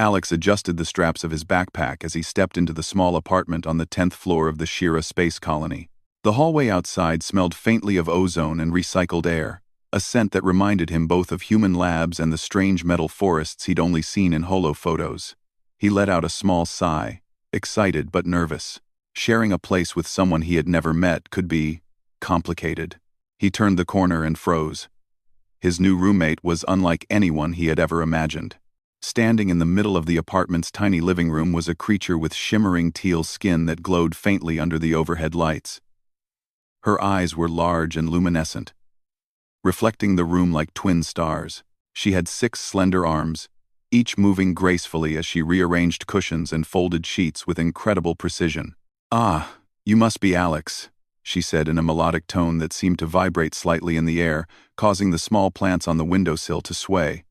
Alex adjusted the straps of his backpack as he stepped into the small apartment on the 10th floor of the Shira space colony. The hallway outside smelled faintly of ozone and recycled air, a scent that reminded him both of human labs and the strange metal forests he'd only seen in holo photos. He let out a small sigh, excited but nervous. Sharing a place with someone he had never met could be complicated. He turned the corner and froze. His new roommate was unlike anyone he had ever imagined. Standing in the middle of the apartment's tiny living room was a creature with shimmering teal skin that glowed faintly under the overhead lights. Her eyes were large and luminescent, reflecting the room like twin stars. She had 6 slender arms, each moving gracefully as she rearranged cushions and folded sheets with incredible precision. "Ah, you must be Alex," she said in a melodic tone that seemed to vibrate slightly in the air, causing the small plants on the windowsill to sway.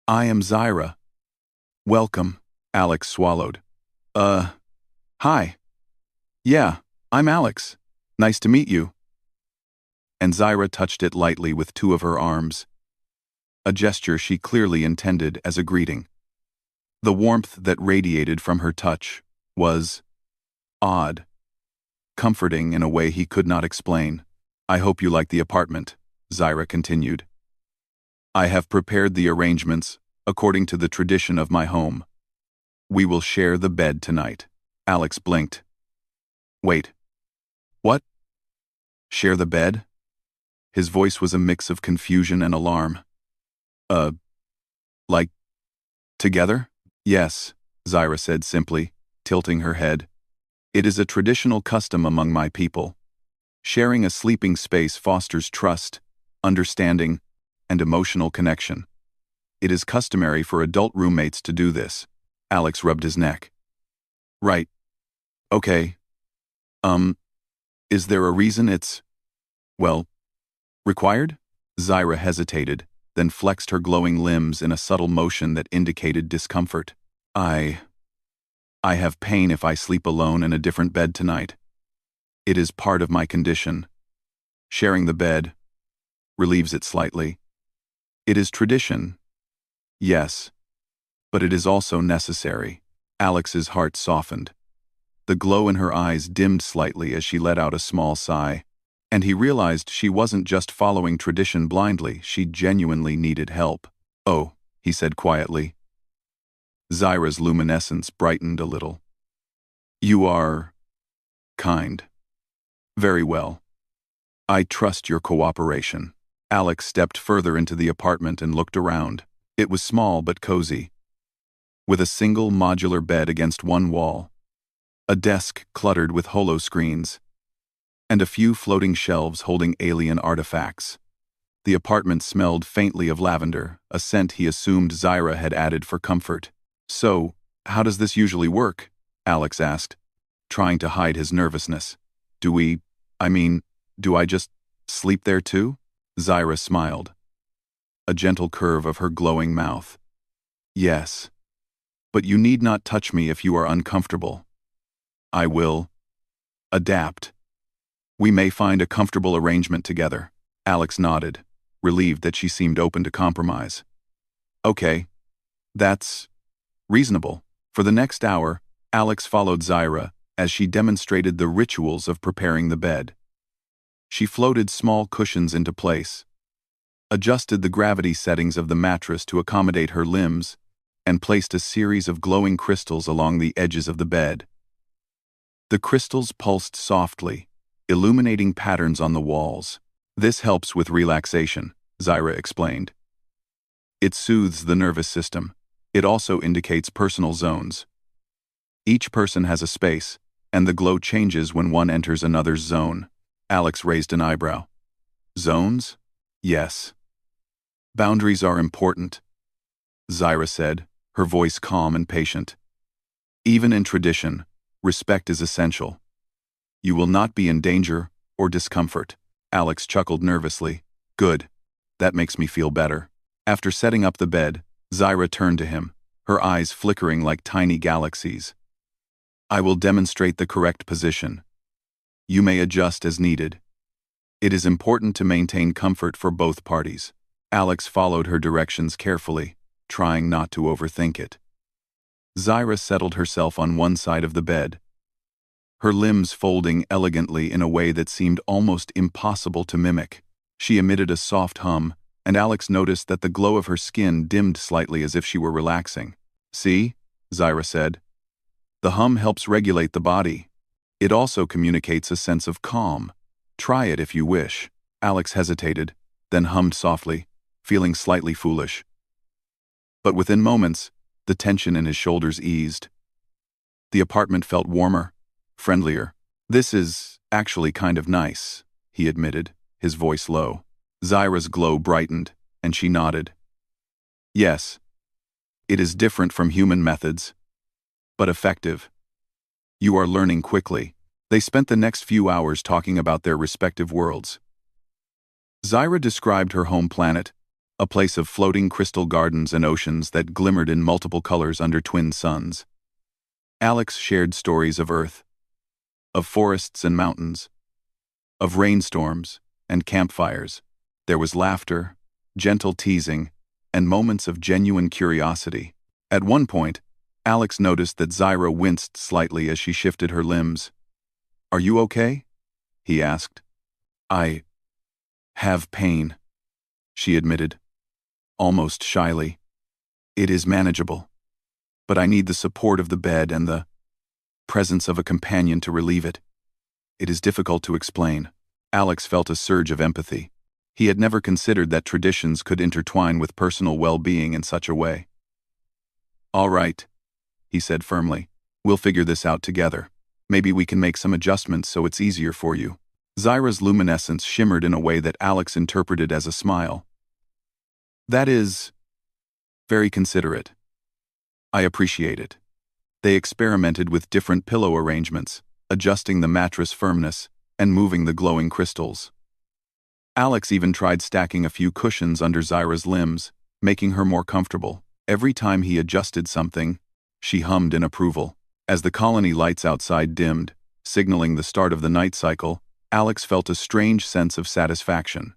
"I am Zyra." "Welcome," Alex swallowed. Hi. "Yeah, I'm Alex. Nice to meet you." And Zyra touched it lightly with 2 of her arms, a gesture she clearly intended as a greeting. The warmth that radiated from her touch was odd, comforting in a way he could not explain. "I hope you like the apartment," Zyra continued. "I have prepared the arrangements according to the tradition of my home. We will share the bed tonight." Alex blinked. "Wait. What? Share the bed?" His voice was a mix of confusion and alarm. Like, together?" "Yes," Zyra said simply, tilting her head. "It is a traditional custom among my people. Sharing a sleeping space fosters trust, understanding, and emotional connection. It is customary for adult roommates to do this." Alex rubbed his neck. "Right. Okay. Is there a reason it's, well, required?" Zyra hesitated, then flexed her glowing limbs in a subtle motion that indicated discomfort. I have pain if I sleep alone in a different bed tonight. It is part of my condition. Sharing the bed relieves it slightly. It is tradition, yes, but it is also necessary." Alex's heart softened. The glow in her eyes dimmed slightly as she let out a small sigh, and he realized she wasn't just following tradition blindly, she genuinely needed help. "Oh," he said quietly. Zyra's luminescence brightened a little. "You are kind. Very well. I trust your cooperation." Alex stepped further into the apartment and looked around. It was small but cozy, with a single modular bed against one wall, a desk cluttered with holo screens, and a few floating shelves holding alien artifacts. The apartment smelled faintly of lavender, a scent he assumed Zyra had added for comfort. "So, how does this usually work?" Alex asked, trying to hide his nervousness. Do I just sleep there too?" Zyra smiled, a gentle curve of her glowing mouth. "Yes. But you need not touch me if you are uncomfortable. I will adapt. We may find a comfortable arrangement together." Alex nodded, relieved that she seemed open to compromise. "Okay. That's reasonable." For the next hour, Alex followed Zyra as she demonstrated the rituals of preparing the bed. She floated small cushions into place, adjusted the gravity settings of the mattress to accommodate her limbs, and placed a series of glowing crystals along the edges of the bed. The crystals pulsed softly, illuminating patterns on the walls. "This helps with relaxation," Zyra explained. "It soothes the nervous system. It also indicates personal zones. Each person has a space, and the glow changes when one enters another's zone." Alex raised an eyebrow. "Zones? Yes. Boundaries are important," Zyra said, her voice calm and patient. "Even in tradition, respect is essential. You will not be in danger or discomfort." Alex chuckled nervously. "Good. That makes me feel better." After setting up the bed, Zyra turned to him, her eyes flickering like tiny galaxies. "I will demonstrate the correct position. You may adjust as needed. It is important to maintain comfort for both parties." Alex followed her directions carefully, trying not to overthink it. Zyra settled herself on one side of the bed, her limbs folding elegantly in a way that seemed almost impossible to mimic. She emitted a soft hum, and Alex noticed that the glow of her skin dimmed slightly as if she were relaxing. "See?" Zyra said. "The hum helps regulate the body. It also communicates a sense of calm. Try it if you wish." Alex hesitated, then hummed softly, feeling slightly foolish. But within moments, the tension in his shoulders eased. The apartment felt warmer, friendlier. "This is actually kind of nice," he admitted, his voice low. Zyra's glow brightened, and she nodded. "Yes, it is different from human methods, but effective. You are learning quickly." They spent the next few hours talking about their respective worlds. Zyra described her home planet, a place of floating crystal gardens and oceans that glimmered in multiple colors under twin suns. Alex shared stories of Earth, of forests and mountains, of rainstorms and campfires. There was laughter, gentle teasing, and moments of genuine curiosity. At one point, Alex noticed that Zyra winced slightly as she shifted her limbs. "Are you okay?" he asked. "I have pain," she admitted, almost shyly. "It is manageable, but I need the support of the bed and the presence of a companion to relieve it. It is difficult to explain." Alex felt a surge of empathy. He had never considered that traditions could intertwine with personal well-being in such a way. "All right," he said firmly. "We'll figure this out together. Maybe we can make some adjustments so it's easier for you." Zyra's luminescence shimmered in a way that Alex interpreted as a smile. "That is very considerate. I appreciate it." They experimented with different pillow arrangements, adjusting the mattress firmness and moving the glowing crystals. Alex even tried stacking a few cushions under Zyra's limbs, making her more comfortable. Every time he adjusted something, she hummed in approval. As the colony lights outside dimmed, signaling the start of the night cycle, Alex felt a strange sense of satisfaction.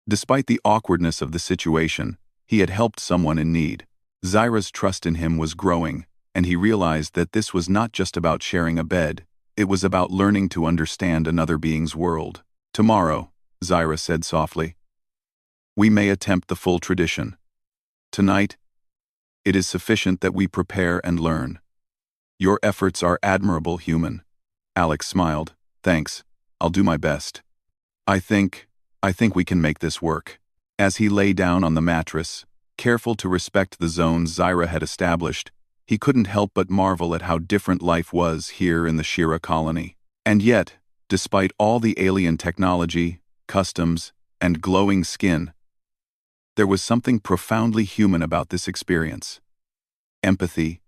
Despite the awkwardness of the situation, he had helped someone in need. Zyra's trust in him was growing, and he realized that this was not just about sharing a bed, it was about learning to understand another being's world. "Tomorrow," Zyra said softly, "we may attempt the full tradition. Tonight, it is sufficient that we prepare and learn. Your efforts are admirable, human." Alex smiled. "Thanks. I'll do my best. I think we can make this work." As he lay down on the mattress, careful to respect the zones Zyra had established, he couldn't help but marvel at how different life was here in the Shira colony. And yet, despite all the alien technology, customs, and glowing skin, there was something profoundly human about this experience. Empathy,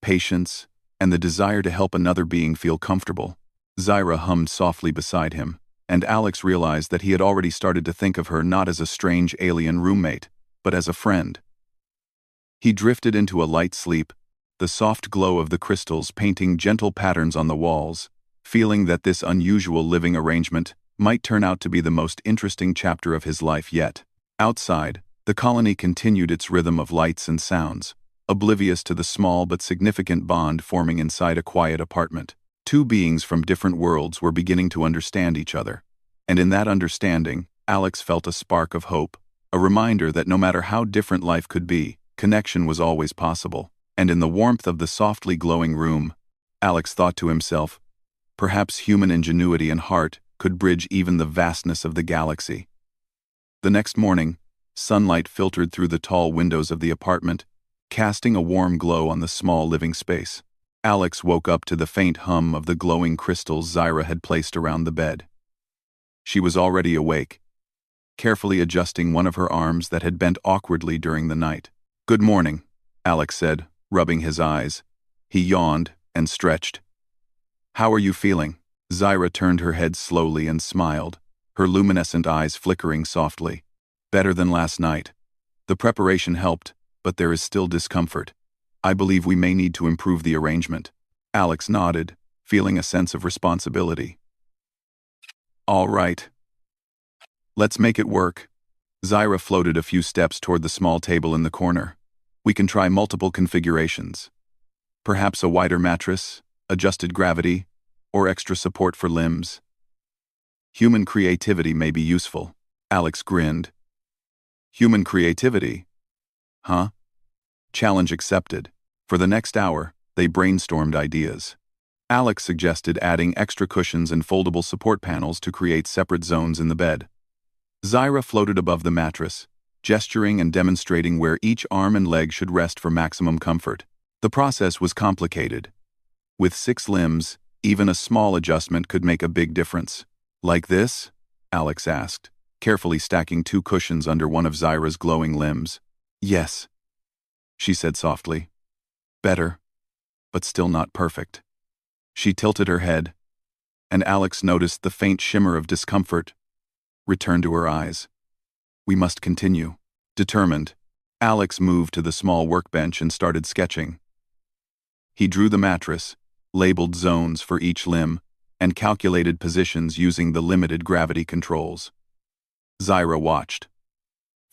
patience, and the desire to help another being feel comfortable. Zyra hummed softly beside him, and Alex realized that he had already started to think of her not as a strange alien roommate, but as a friend. He drifted into a light sleep, the soft glow of the crystals painting gentle patterns on the walls, feeling that this unusual living arrangement might turn out to be the most interesting chapter of his life yet. Outside, the colony continued its rhythm of lights and sounds, oblivious to the small but significant bond forming inside a quiet apartment. Two beings from different worlds were beginning to understand each other, and in that understanding, Alex felt a spark of hope, a reminder that no matter how different life could be, connection was always possible. And in the warmth of the softly glowing room, Alex thought to himself, perhaps human ingenuity and heart could bridge even the vastness of the galaxy. The next morning, sunlight filtered through the tall windows of the apartment, casting a warm glow on the small living space. Alex woke up to the faint hum of the glowing crystals Zyra had placed around the bed. She was already awake, carefully adjusting one of her arms that had bent awkwardly during the night. "Good morning," Alex said, rubbing his eyes. He yawned and stretched. "How are you feeling?" Zyra turned her head slowly and smiled, her luminescent eyes flickering softly. "Better than last night. The preparation helped, but there is still discomfort. I believe we may need to improve the arrangement." Alex nodded, feeling a sense of responsibility. "All right. Let's make it work." Zyra floated a few steps toward the small table in the corner. We can try multiple configurations. Perhaps a wider mattress, adjusted gravity, or extra support for limbs. Human creativity may be useful. Alex grinned. Human creativity? Huh? Challenge accepted. For the next hour, they brainstormed ideas. Alex suggested adding extra cushions and foldable support panels to create separate zones in the bed. Zyra floated above the mattress, gesturing and demonstrating where each arm and leg should rest for maximum comfort. The process was complicated. With 6 limbs, even a small adjustment could make a big difference. Like this? Alex asked, carefully stacking 2 cushions under one of Zyra's glowing limbs. Yes, she said softly. Better, but still not perfect. She tilted her head, and Alex noticed the faint shimmer of discomfort return to her eyes. We must continue. Determined, Alex moved to the small workbench and started sketching. He drew the mattress, labeled zones for each limb, and calculated positions using the limited gravity controls. Zyra watched.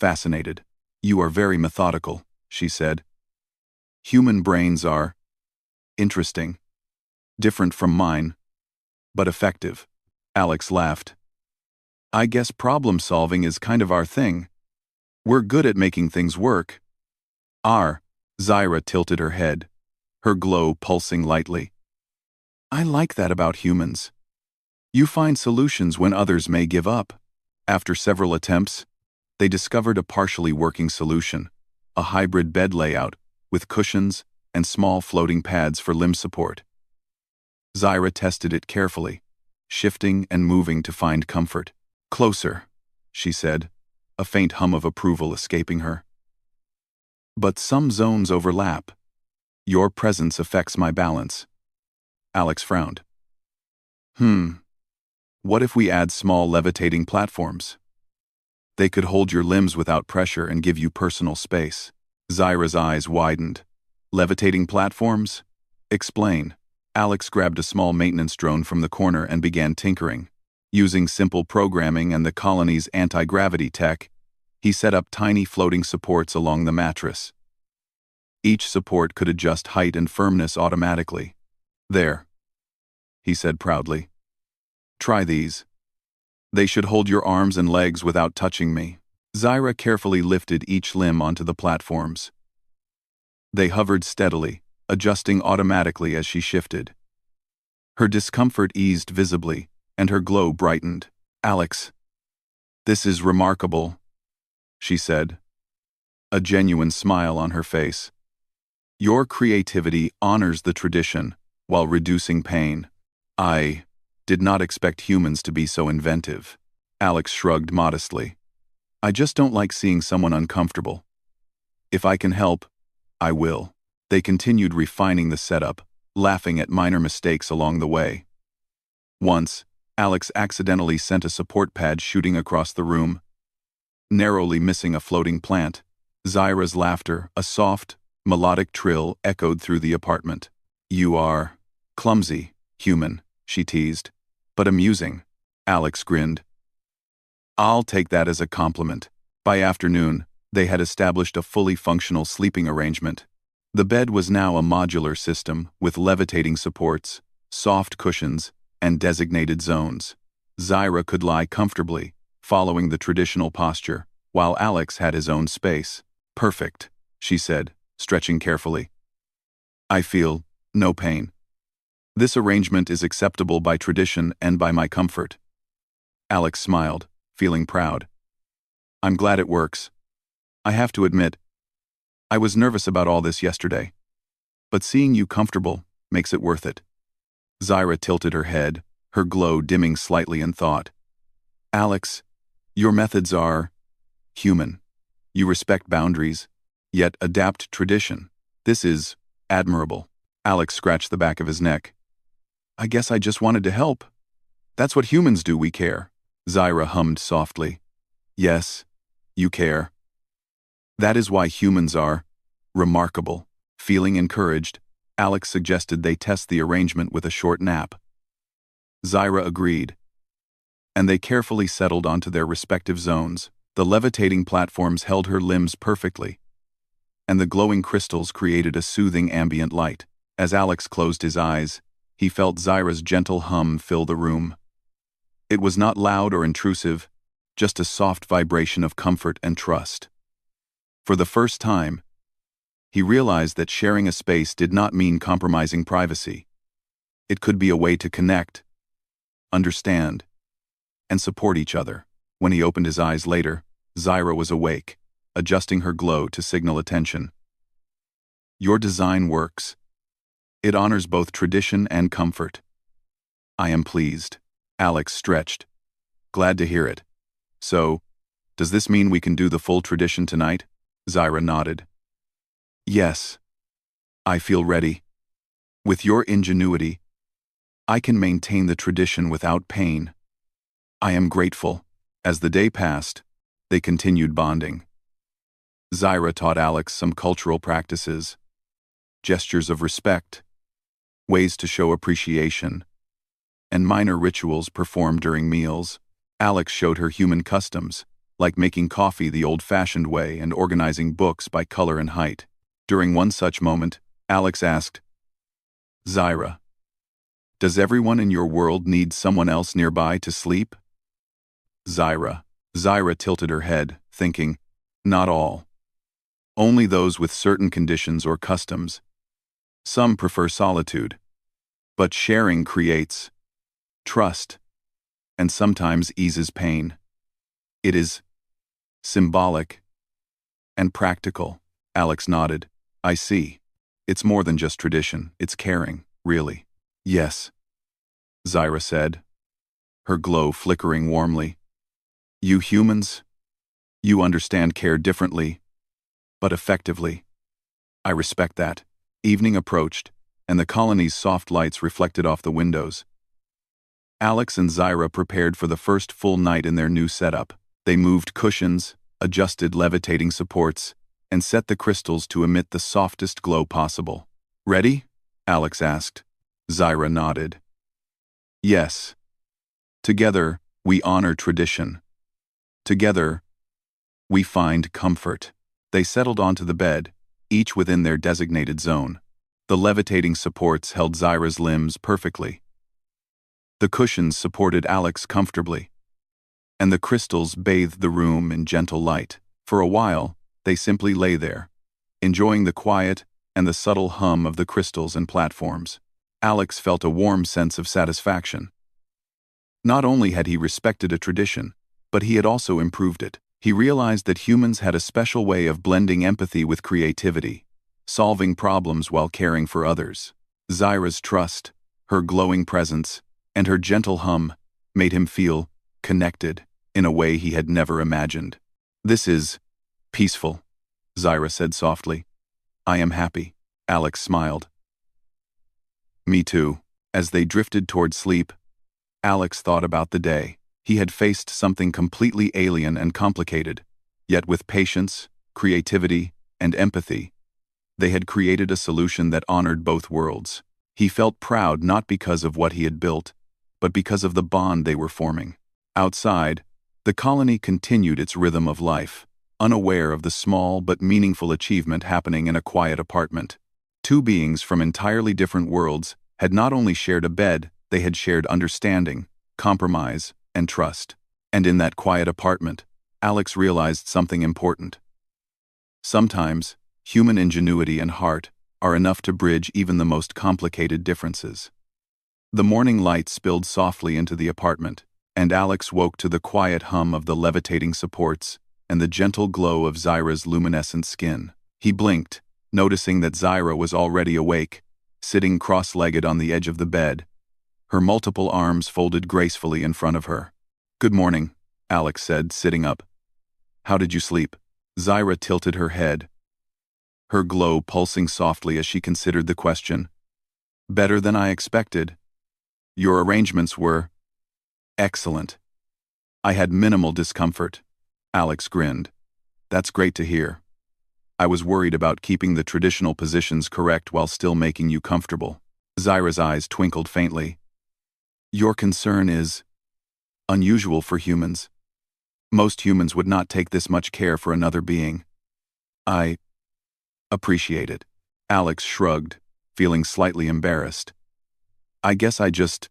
Fascinated. You are very methodical, she said. Human brains are interesting. Different from mine, but effective. Alex laughed. I guess problem solving is kind of our thing. We're good at making things work. Zyra tilted her head, her glow pulsing lightly. I like that about humans. You find solutions when others may give up. After several attempts, they discovered a partially working solution, a hybrid bed layout with cushions and small floating pads for limb support. Zyra tested it carefully, shifting and moving to find comfort. Closer, she said, a faint hum of approval escaping her. But some zones overlap. Your presence affects my balance. Alex frowned. What if we add small levitating platforms? They could hold your limbs without pressure and give you personal space. Zyra's eyes widened. Levitating platforms? Explain. Alex grabbed a small maintenance drone from the corner and began tinkering. Using simple programming and the colony's anti-gravity tech, he set up tiny floating supports along the mattress. Each support could adjust height and firmness automatically. There, he said proudly. Try these. They should hold your arms and legs without touching me. Zyra carefully lifted each limb onto the platforms. They hovered steadily, adjusting automatically as she shifted. Her discomfort eased visibly, and her glow brightened. Alex, this is remarkable, she said, a genuine smile on her face. Your creativity honors the tradition while reducing pain. I did not expect humans to be so inventive. Alex shrugged modestly. I just don't like seeing someone uncomfortable. If I can help, I will. They continued refining the setup, laughing at minor mistakes along the way. Once, Alex accidentally sent a support pad shooting across the room, narrowly missing a floating plant. Zyra's laughter, a soft, melodic trill, echoed through the apartment. You are clumsy, human, she teased, but amusing. Alex grinned. I'll take that as a compliment. By afternoon, they had established a fully functional sleeping arrangement. The bed was now a modular system with levitating supports, soft cushions, and designated zones. Zyra could lie comfortably, following the traditional posture, while Alex had his own space. Perfect, she said, stretching carefully. I feel no pain. This arrangement is acceptable by tradition and by my comfort. Alex smiled, feeling proud. I'm glad it works. I have to admit, I was nervous about all this yesterday, but seeing you comfortable makes it worth it. Zyra tilted her head, her glow dimming slightly in thought. Alex, your methods are human. You respect boundaries, yet adapt tradition. This is admirable. Alex scratched the back of his neck. I guess I just wanted to help. That's what humans do, we care. Zyra hummed softly. Yes, you care. That is why humans are remarkable. Feeling encouraged, Alex suggested they test the arrangement with a short nap. Zyra agreed, and they carefully settled onto their respective zones. The levitating platforms held her limbs perfectly, and the glowing crystals created a soothing ambient light. As Alex closed his eyes, he felt Zyra's gentle hum fill the room. It was not loud or intrusive, just a soft vibration of comfort and trust. For the first time, he realized that sharing a space did not mean compromising privacy. It could be a way to connect, understand, and support each other. When he opened his eyes later, Zyra was awake, adjusting her glow to signal attention. "Your design works. It honors both tradition and comfort." "I am pleased." Alex stretched. "Glad to hear it. So, does this mean we can do the full tradition tonight?" Zyra nodded. "Yes. I feel ready. With your ingenuity, I can maintain the tradition without pain." "I am grateful." As the day passed, they continued bonding. Zyra taught Alex some cultural practices, gestures of respect, ways to show appreciation, and minor rituals performed during meals. Alex showed her human customs, like making coffee the old-fashioned way and organizing books by color and height. During one such moment, Alex asked, "Zyra, does everyone in your world need someone else nearby to sleep?" Zyra tilted her head, thinking, "Not all. Only those with certain conditions or customs. Some prefer solitude. But sharing creates trust, and sometimes eases pain. It is symbolic and practical." Alex nodded. "I see. It's more than just tradition, it's caring, really." "Yes," Zyra said, her glow flickering warmly. "You humans, you understand care differently, but effectively. I respect that." Evening approached, and the colony's soft lights reflected off the windows. Alex and Zyra prepared for the first full night in their new setup. They moved cushions, adjusted levitating supports, and set the crystals to emit the softest glow possible. "Ready?" Alex asked. Zyra nodded. "Yes. Together, we honor tradition. Together, we find comfort." They settled onto the bed, each within their designated zone. The levitating supports held Zyra's limbs perfectly. The cushions supported Alex comfortably, and the crystals bathed the room in gentle light. For a while, they simply lay there, enjoying the quiet and the subtle hum of the crystals and platforms. Alex felt a warm sense of satisfaction. Not only had he respected a tradition, but he had also improved it. He realized that humans had a special way of blending empathy with creativity, solving problems while caring for others. Zyra's trust, her glowing presence, and her gentle hum made him feel connected in a way he had never imagined. "This is peaceful," Zyra said softly. "I am happy." Alex smiled. "Me too." As they drifted toward sleep, Alex thought about the day. He had faced something completely alien and complicated, yet with patience, creativity, and empathy, they had created a solution that honored both worlds. He felt proud not because of what he had built, but because of the bond they were forming. Outside, the colony continued its rhythm of life, unaware of the small but meaningful achievement happening in a quiet apartment. Two beings from entirely different worlds had not only shared a bed, they had shared understanding, compromise, and trust. And in that quiet apartment, Alex realized something important. Sometimes, human ingenuity and heart are enough to bridge even the most complicated differences. The morning light spilled softly into the apartment, and Alex woke to the quiet hum of the levitating supports and the gentle glow of Zyra's luminescent skin. He blinked, noticing that Zyra was already awake, sitting cross-legged on the edge of the bed, her multiple arms folded gracefully in front of her. "Good morning," Alex said, sitting up. "How did you sleep?" Zyra tilted her head, her glow pulsing softly as she considered the question. "Better than I expected. Your arrangements were excellent. I had minimal discomfort." Alex grinned. "That's great to hear. I was worried about keeping the traditional positions correct while still making you comfortable." Zyra's eyes twinkled faintly. "Your concern is unusual for humans. Most humans would not take this much care for another being." I Appreciate it. Alex shrugged, feeling slightly embarrassed. I guess I just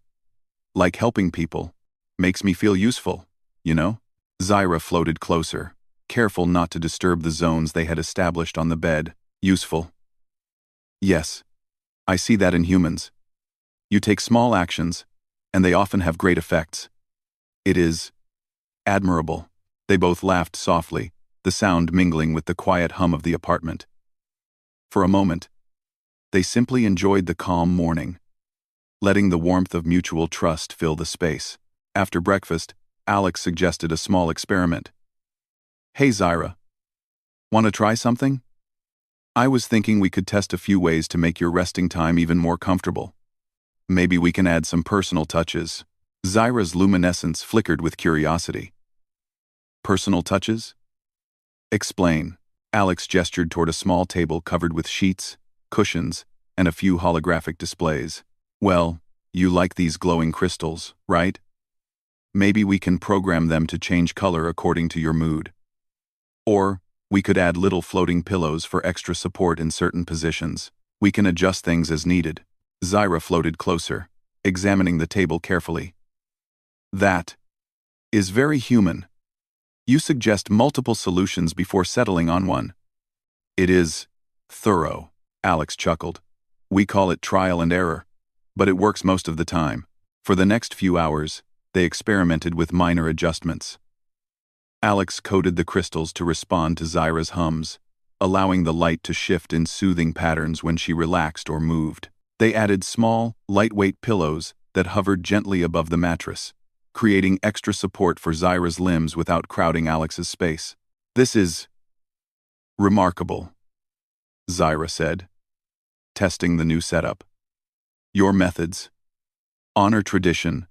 like helping people. Makes me feel useful, you know? Zyra floated closer, careful not to disturb the zones they had established on the bed. Useful. Yes, I see that in humans. You take small actions, and they often have great effects. It is admirable. They both laughed softly, the sound mingling with the quiet hum of the apartment. For a moment, they simply enjoyed the calm morning, letting the warmth of mutual trust fill the space. After breakfast, Alex suggested a small experiment. Hey Zyra, want to try something? I was thinking we could test a few ways to make your resting time even more comfortable. Maybe we can add some personal touches. Zyra's luminescence flickered with curiosity. Personal touches? Explain. Alex gestured toward a small table covered with sheets, cushions, and a few holographic displays. Well, you like these glowing crystals, right? Maybe we can program them to change color according to your mood. Or, we could add little floating pillows for extra support in certain positions. We can adjust things as needed. Zyra floated closer, examining the table carefully. That is very human. You suggest multiple solutions before settling on one. It is thorough, Alex chuckled. We call it trial and error, but it works most of the time. For the next few hours, they experimented with minor adjustments. Alex coded the crystals to respond to Zyra's hums, allowing the light to shift in soothing patterns when she relaxed or moved. They added small, lightweight pillows that hovered gently above the mattress, creating extra support for Zyra's limbs without crowding Alex's space. This is remarkable, Zyra said, testing the new setup. Your methods honor tradition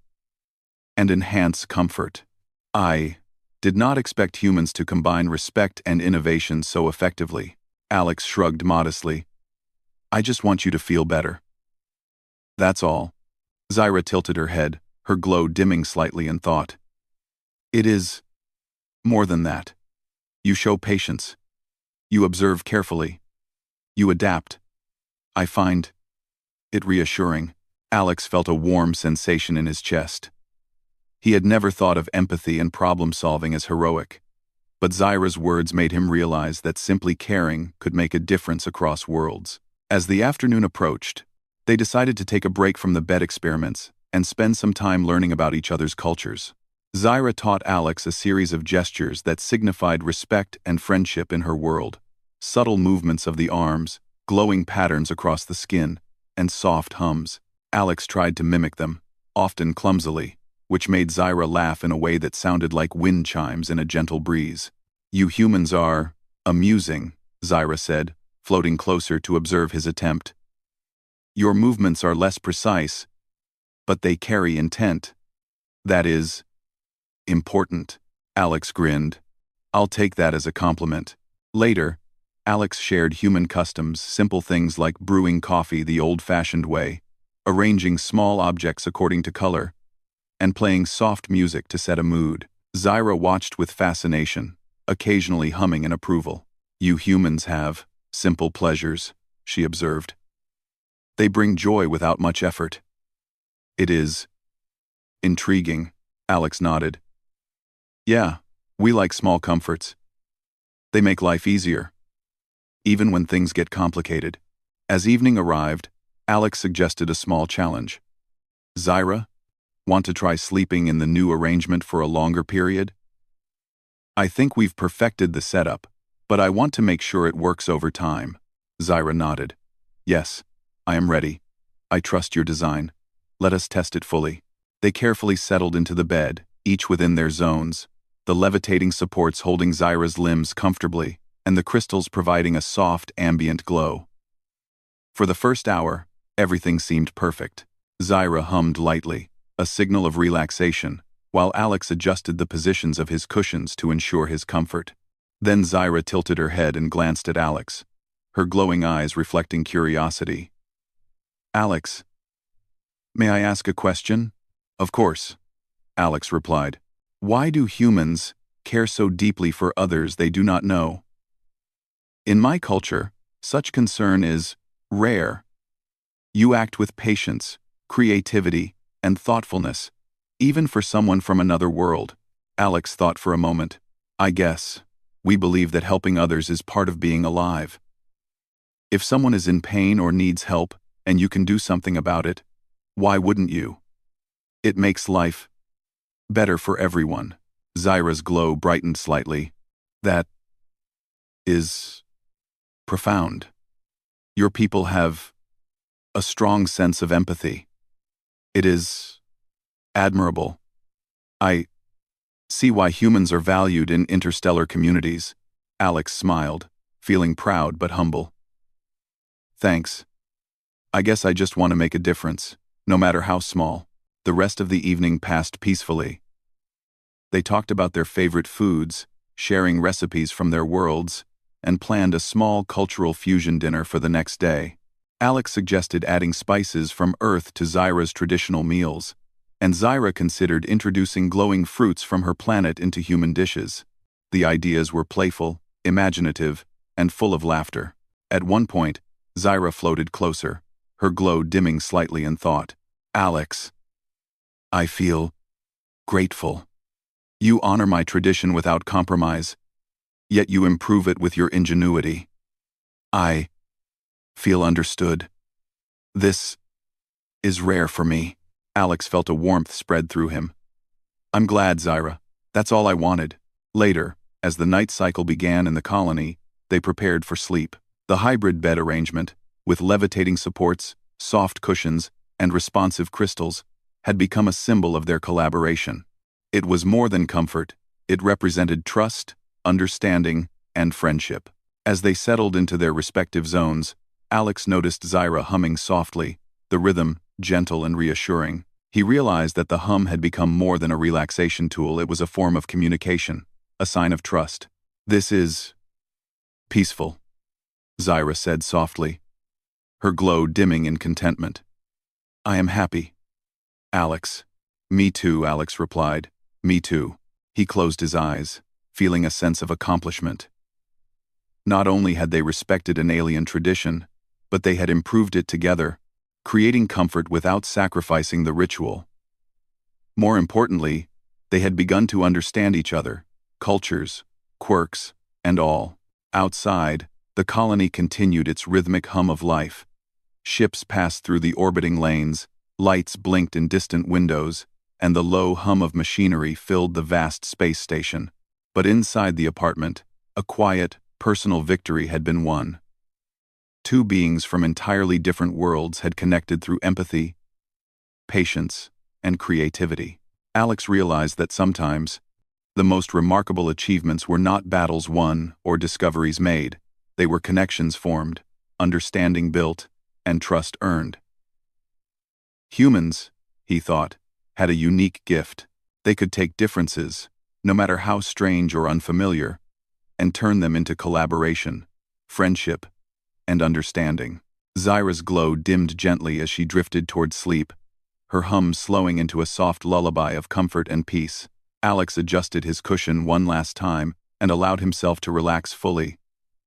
and enhance comfort. I did not expect humans to combine respect and innovation so effectively. Alex shrugged modestly. I just want you to feel better. That's all. Zyra tilted her head, her glow dimming slightly in thought. It is more than that. You show patience. You observe carefully. You adapt. I find it reassuring. Alex felt a warm sensation in his chest. He had never thought of empathy and problem-solving as heroic, but Zyra's words made him realize that simply caring could make a difference across worlds. As the afternoon approached, they decided to take a break from the bed experiments and spend some time learning about each other's cultures. Zyra taught Alex a series of gestures that signified respect and friendship in her world. Subtle movements of the arms, glowing patterns across the skin, and soft hums. Alex tried to mimic them, often clumsily, which made Zyra laugh in a way that sounded like wind chimes in a gentle breeze. You humans are amusing, Zyra said, floating closer to observe his attempt. Your movements are less precise, but they carry intent. That is important. Alex grinned. I'll take that as a compliment. Later, Alex shared human customs, simple things like brewing coffee the old-fashioned way, arranging small objects according to color, and playing soft music to set a mood. Zyra watched with fascination, occasionally humming in approval. You humans have simple pleasures, she observed. They bring joy without much effort. It is intriguing, Alex nodded. Yeah, we like small comforts. They make life easier, even when things get complicated. As evening arrived, Alex suggested a small challenge. Zyra, want to try sleeping in the new arrangement for a longer period? I think we've perfected the setup, but I want to make sure it works over time. Zyra nodded. Yes, I am ready. I trust your design. Let us test it fully. They carefully settled into the bed, each within their zones, the levitating supports holding Zyra's limbs comfortably, and the crystals providing a soft, ambient glow. For the first hour, everything seemed perfect. Zyra hummed lightly, a signal of relaxation, while Alex adjusted the positions of his cushions to ensure his comfort. Then Zyra tilted her head and glanced at Alex, her glowing eyes reflecting curiosity. Alex, may I ask a question? Of course, Alex replied. Why do humans care so deeply for others they do not know? In my culture, Such concern is rare. You act with patience, creativity, and thoughtfulness, even for someone from another world. Alex thought for a moment. I guess we believe that helping others is part of being alive. If someone is in pain or needs help, and you can do something about it, why wouldn't you? It makes life better for everyone. Zyra's glow brightened slightly. That is profound. Your people have a strong sense of empathy. It is admirable. I see why humans are valued in interstellar communities. Alex smiled, feeling proud but humble. Thanks. I guess I just want to make a difference, no matter how small. The rest of the evening passed peacefully. They talked about their favorite foods, sharing recipes from their worlds, and planned a small cultural fusion dinner for the next day. Alex suggested adding spices from Earth to Zyra's traditional meals, and Zyra considered introducing glowing fruits from her planet into human dishes. The ideas were playful, imaginative, and full of laughter. At one point, Zyra floated closer, her glow dimming slightly in thought. Alex, I feel grateful. You honor my tradition without compromise, yet you improve it with your ingenuity. I feel understood. This is rare for me. Alex felt a warmth spread through him. I'm glad, Zyra. That's all I wanted. Later, as the night cycle began in the colony, they prepared for sleep. The hybrid bed arrangement, with levitating supports, soft cushions, and responsive crystals, had become a symbol of their collaboration. It was more than comfort. It represented trust, understanding, and friendship. As they settled into their respective zones, Alex noticed Zyra humming softly, the rhythm gentle and reassuring. He realized that the hum had become more than a relaxation tool. It was a form of communication, a sign of trust. This is peaceful, Zyra said softly, her glow dimming in contentment. I am happy. Alex. Me too, Alex replied. Me too. He closed his eyes, feeling a sense of accomplishment. Not only had they respected an alien tradition, but they had improved it together, creating comfort without sacrificing the ritual. More importantly, they had begun to understand each other, cultures, quirks, and all. Outside, the colony continued its rhythmic hum of life. Ships passed through the orbiting lanes, lights blinked in distant windows, and the low hum of machinery filled the vast space station. But inside the apartment, a quiet, personal victory had been won. Two beings from entirely different worlds had connected through empathy, patience, and creativity. Alex realized that sometimes, the most remarkable achievements were not battles won or discoveries made. They were connections formed, understanding built, and trust earned. Humans, he thought, had a unique gift. They could take differences, no matter how strange or unfamiliar, and turn them into collaboration, friendship, and understanding. Zyra's glow dimmed gently as she drifted toward sleep, her hum slowing into a soft lullaby of comfort and peace. Alex adjusted his cushion one last time and allowed himself to relax fully,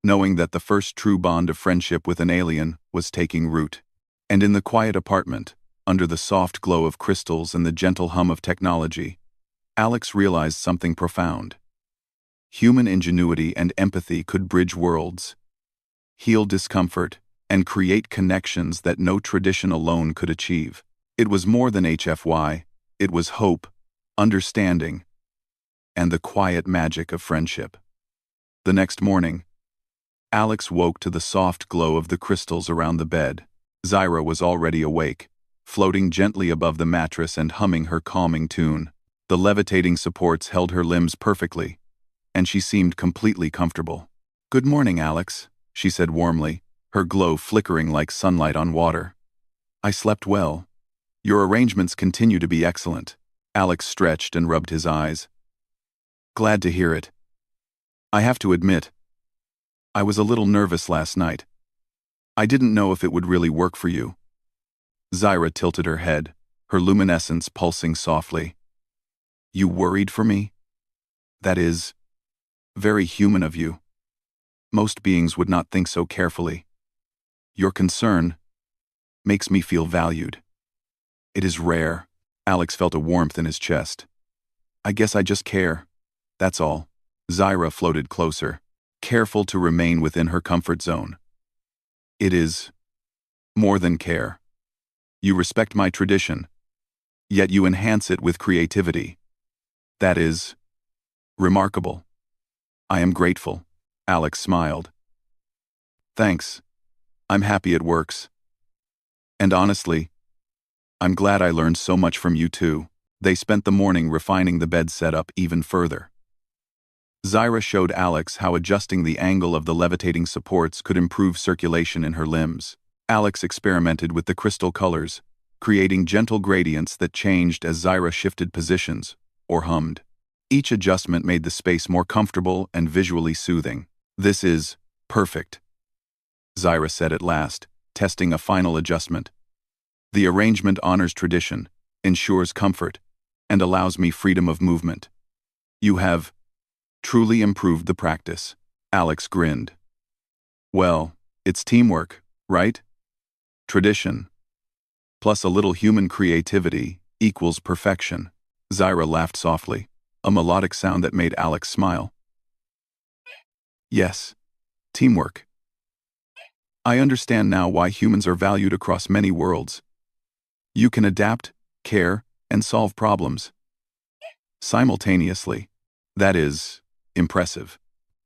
knowing that the first true bond of friendship with an alien was taking root. And in the quiet apartment, under the soft glow of crystals and the gentle hum of technology, Alex realized something profound. Human ingenuity and empathy could bridge worlds, heal discomfort, and create connections that no tradition alone could achieve. It was more than HFY, it was hope, understanding, and the quiet magic of friendship. The next morning, Alex woke to the soft glow of the crystals around the bed. Zyra was already awake, floating gently above the mattress and humming her calming tune. The levitating supports held her limbs perfectly, and she seemed completely comfortable. Good morning, Alex, she said warmly, her glow flickering like sunlight on water. I slept well. Your arrangements continue to be excellent. Alex stretched and rubbed his eyes. Glad to hear it. I have to admit, I was a little nervous last night. I didn't know if it would really work for you. Zyra tilted her head, her luminescence pulsing softly. You worried for me? That is very human of you. Most beings would not think so carefully. Your concern makes me feel valued. It is rare. Alex felt a warmth in his chest. I guess I just care. That's all. Zyra floated closer, careful to remain within her comfort zone. It is more than care. You respect my tradition, yet you enhance it with creativity. That is remarkable. I am grateful. Alex smiled. Thanks. I'm happy it works. And honestly, I'm glad I learned so much from you too. They spent the morning refining the bed setup even further. Zyra showed Alex how adjusting the angle of the levitating supports could improve circulation in her limbs. Alex experimented with the crystal colors, creating gentle gradients that changed as Zyra shifted positions or hummed. Each adjustment made the space more comfortable and visually soothing. This is perfect, Zyra said at last, testing a final adjustment. The arrangement honors tradition, ensures comfort, and allows me freedom of movement. You have truly improved the practice. Alex grinned. Well, it's teamwork, right? Tradition, plus a little human creativity, equals perfection. Zyra laughed softly, a melodic sound that made Alex smile. Yes, teamwork. I understand now why humans are valued across many worlds. You can adapt, care, and solve problems simultaneously. That is impressive.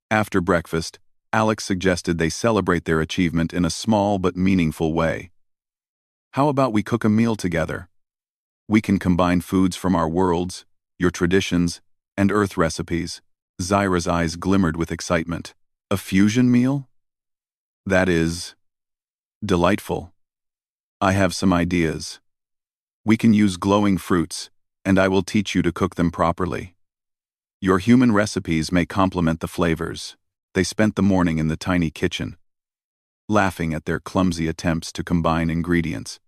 After breakfast, Alex suggested they celebrate their achievement in a small but meaningful way. How about we cook a meal together? We can combine foods from our worlds, your traditions, and Earth recipes. Zyra's eyes glimmered with excitement. A fusion meal? That is delightful. I have some ideas. We can use glowing fruits, and I will teach you to cook them properly. Your human recipes may complement the flavors. They spent the morning in the tiny kitchen, laughing at their clumsy attempts to combine ingredients.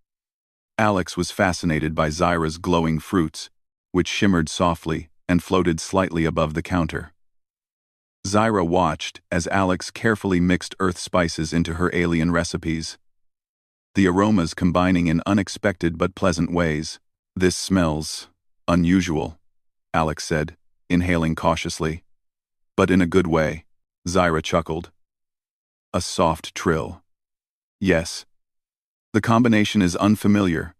Alex was fascinated by Zyra's glowing fruits, which shimmered softly and floated slightly above the counter. Zyra watched as Alex carefully mixed earth spices into her alien recipes, the aromas combining in unexpected but pleasant ways. This smells unusual, Alex said, inhaling cautiously. But in a good way, Zyra chuckled. A soft trill. Yes. The combination is unfamiliar,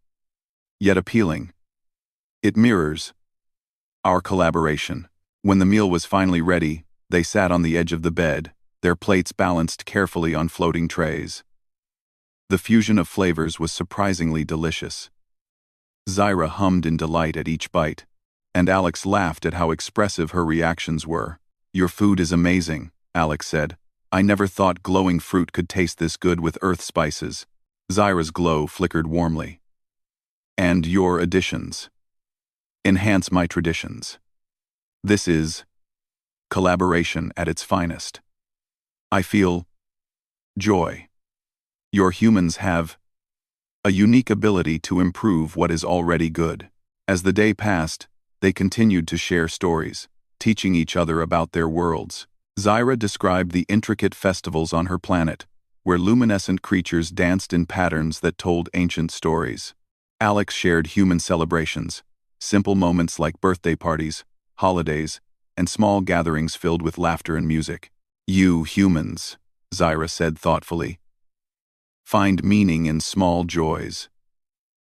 yet appealing. It mirrors our collaboration. When the meal was finally ready, they sat on the edge of the bed, their plates balanced carefully on floating trays. The fusion of flavors was surprisingly delicious. Zyra hummed in delight at each bite, and Alex laughed at how expressive her reactions were. Your food is amazing, Alex said. I never thought glowing fruit could taste this good with earth spices. Zyra's glow flickered warmly. And your additions enhance my traditions. This is collaboration at its finest. I feel joy. Your humans have a unique ability to improve what is already good. As the day passed, they continued to share stories, teaching each other about their worlds. Zyra described the intricate festivals on her planet, where luminescent creatures danced in patterns that told ancient stories. Alex shared human celebrations, simple moments like birthday parties, holidays, and small gatherings filled with laughter and music. You humans, Zyra said thoughtfully, find meaning in small joys.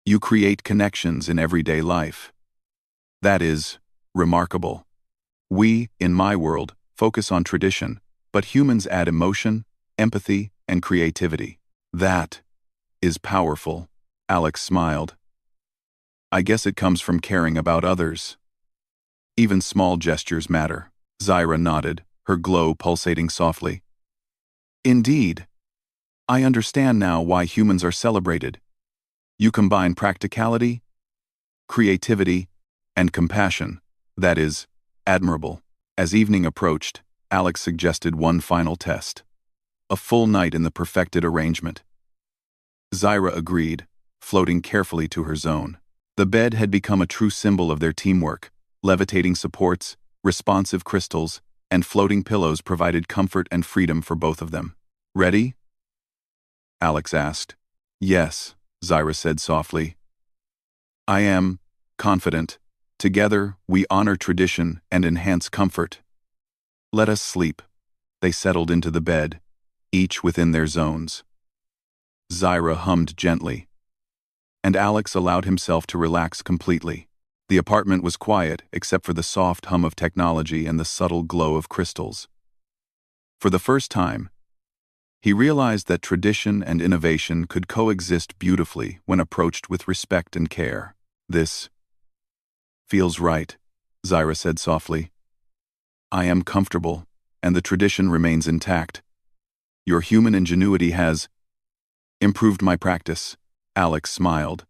You create connections in everyday life. That is remarkable. We, in my world, focus on tradition, but humans add emotion, empathy, and creativity. That is powerful, Alex smiled. I guess it comes from caring about others. Even small gestures matter. Zyra nodded, her glow pulsating softly. Indeed. I understand now why humans are celebrated. You combine practicality, creativity, and compassion. That is admirable. As evening approached, Alex suggested one final test. A full night in the perfected arrangement. Zyra agreed, floating carefully to her zone. The bed had become a true symbol of their teamwork, levitating supports, responsive crystals, and floating pillows provided comfort and freedom for both of them. "Ready?" Alex asked. "Yes," Zyra said softly. "I am confident. Together, we honor tradition and enhance comfort. Let us sleep." They settled into the bed, each within their zones. Zyra hummed gently, and Alex allowed himself to relax completely. The apartment was quiet except for the soft hum of technology and the subtle glow of crystals. For the first time, he realized that tradition and innovation could coexist beautifully when approached with respect and care. "This feels right," Zyra said softly. "I am comfortable, and the tradition remains intact. Your human ingenuity has improved my practice." Alex smiled.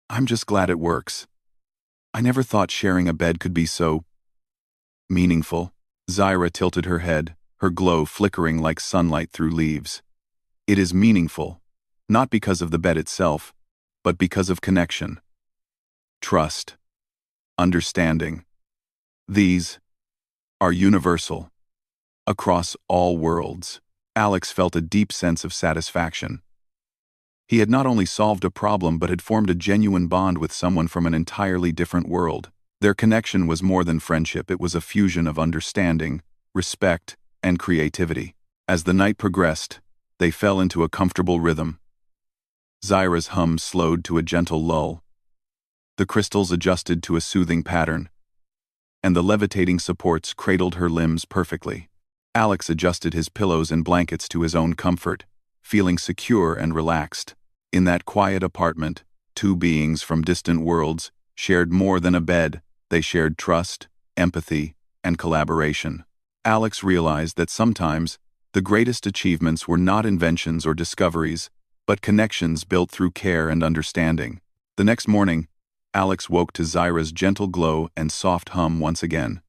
"I'm just glad it works. I never thought sharing a bed could be so meaningful." Zyra tilted her head, her glow flickering like sunlight through leaves. "It is meaningful, not because of the bed itself, but because of connection, trust, understanding. These are universal, across all worlds." Alex felt a deep sense of satisfaction. He had not only solved a problem but had formed a genuine bond with someone from an entirely different world. Their connection was more than friendship, it was a fusion of understanding, respect, and creativity. As the night progressed, they fell into a comfortable rhythm. Zyra's hum slowed to a gentle lull. The crystals adjusted to a soothing pattern, and the levitating supports cradled her limbs perfectly. Alex adjusted his pillows and blankets to his own comfort, feeling secure and relaxed. In that quiet apartment, two beings from distant worlds shared more than a bed. They shared trust, empathy, and collaboration. Alex realized that sometimes the greatest achievements were not inventions or discoveries, but connections built through care and understanding. The next morning, Alex woke to Zyra's gentle glow and soft hum once again.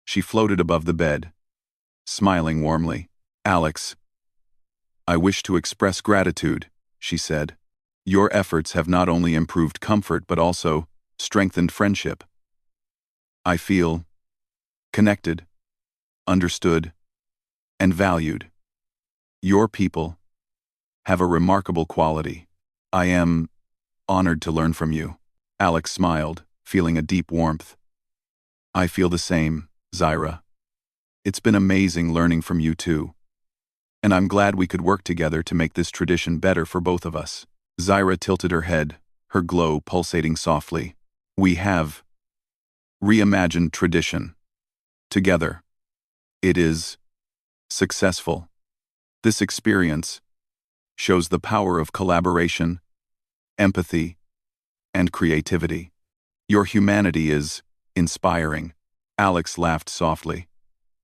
She floated above the bed, smiling warmly. "Alex, I wish to express gratitude," she said. "Your efforts have not only improved comfort but also strengthened friendship. I feel connected, understood, and valued. Your people have a remarkable quality. I am honored to learn from you." Alex smiled, feeling a deep warmth. "I feel the same, Zyra. It's been amazing learning from you too. And I'm glad we could work together to make this tradition better for both of us." Zyra tilted her head, her glow pulsating softly. "We have reimagined tradition. Together. It is successful. This experience shows the power of collaboration, empathy, and creativity. Your humanity is inspiring." Alex laughed softly.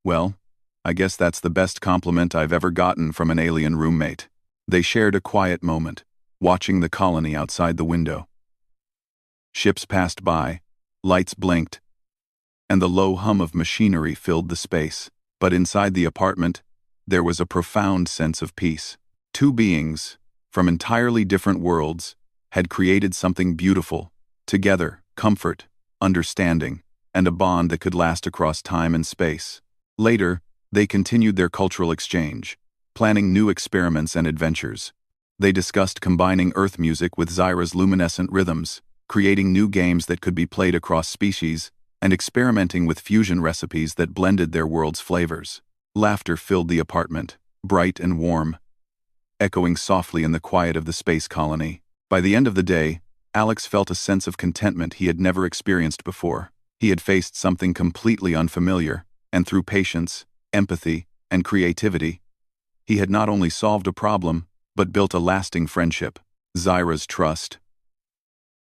"Well, I guess that's the best compliment I've ever gotten from an alien roommate." They shared a quiet moment, watching the colony outside the window. Ships passed by, lights blinked, and the low hum of machinery filled the space. But inside the apartment, there was a profound sense of peace. Two beings, from entirely different worlds, had created something beautiful. Together, comfort, understanding, and a bond that could last across time and space. Later, they continued their cultural exchange, planning new experiments and adventures. They discussed combining Earth music with Zyra's luminescent rhythms, creating new games that could be played across species, and experimenting with fusion recipes that blended their world's flavors. Laughter filled the apartment, bright and warm, echoing softly in the quiet of the space colony. By the end of the day, Alex felt a sense of contentment he had never experienced before. He had faced something completely unfamiliar, and through patience, empathy, and creativity, he had not only solved a problem, but built a lasting friendship. Zyra's trust,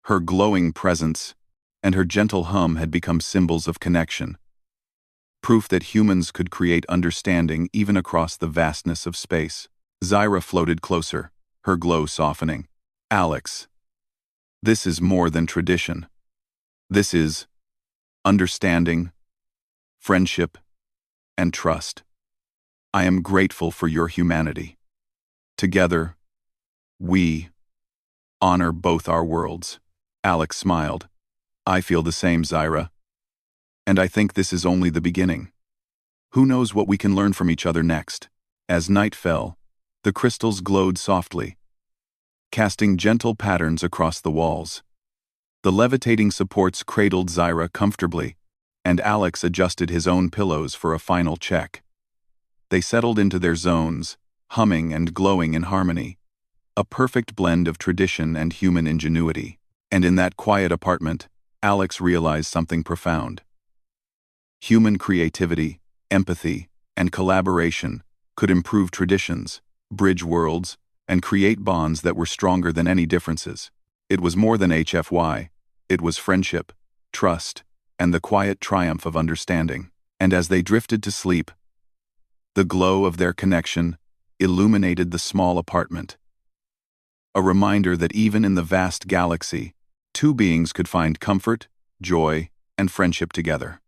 her glowing presence, and her gentle hum had become symbols of connection. Proof that humans could create understanding even across the vastness of space. Zyra floated closer, her glow softening. "Alex, this is more than tradition. This is understanding, friendship, and trust. I am grateful for your humanity. Together, we honor both our worlds." Alex smiled. "I feel the same, Zyra. And I think this is only the beginning. Who knows what we can learn from each other next? As night fell, the crystals glowed softly, casting gentle patterns across the walls. The levitating supports cradled Zyra comfortably, and Alex adjusted his own pillows for a final check. They settled into their zones, humming and glowing in harmony, a perfect blend of tradition and human ingenuity. And in that quiet apartment, Alex realized something profound. Human creativity, empathy, and collaboration could improve traditions, bridge worlds, and create bonds that were stronger than any differences. It was more than HFY, it was friendship, trust, and the quiet triumph of understanding. And as they drifted to sleep, the glow of their connection illuminated the small apartment. A reminder that even in the vast galaxy, two beings could find comfort, joy, and friendship together.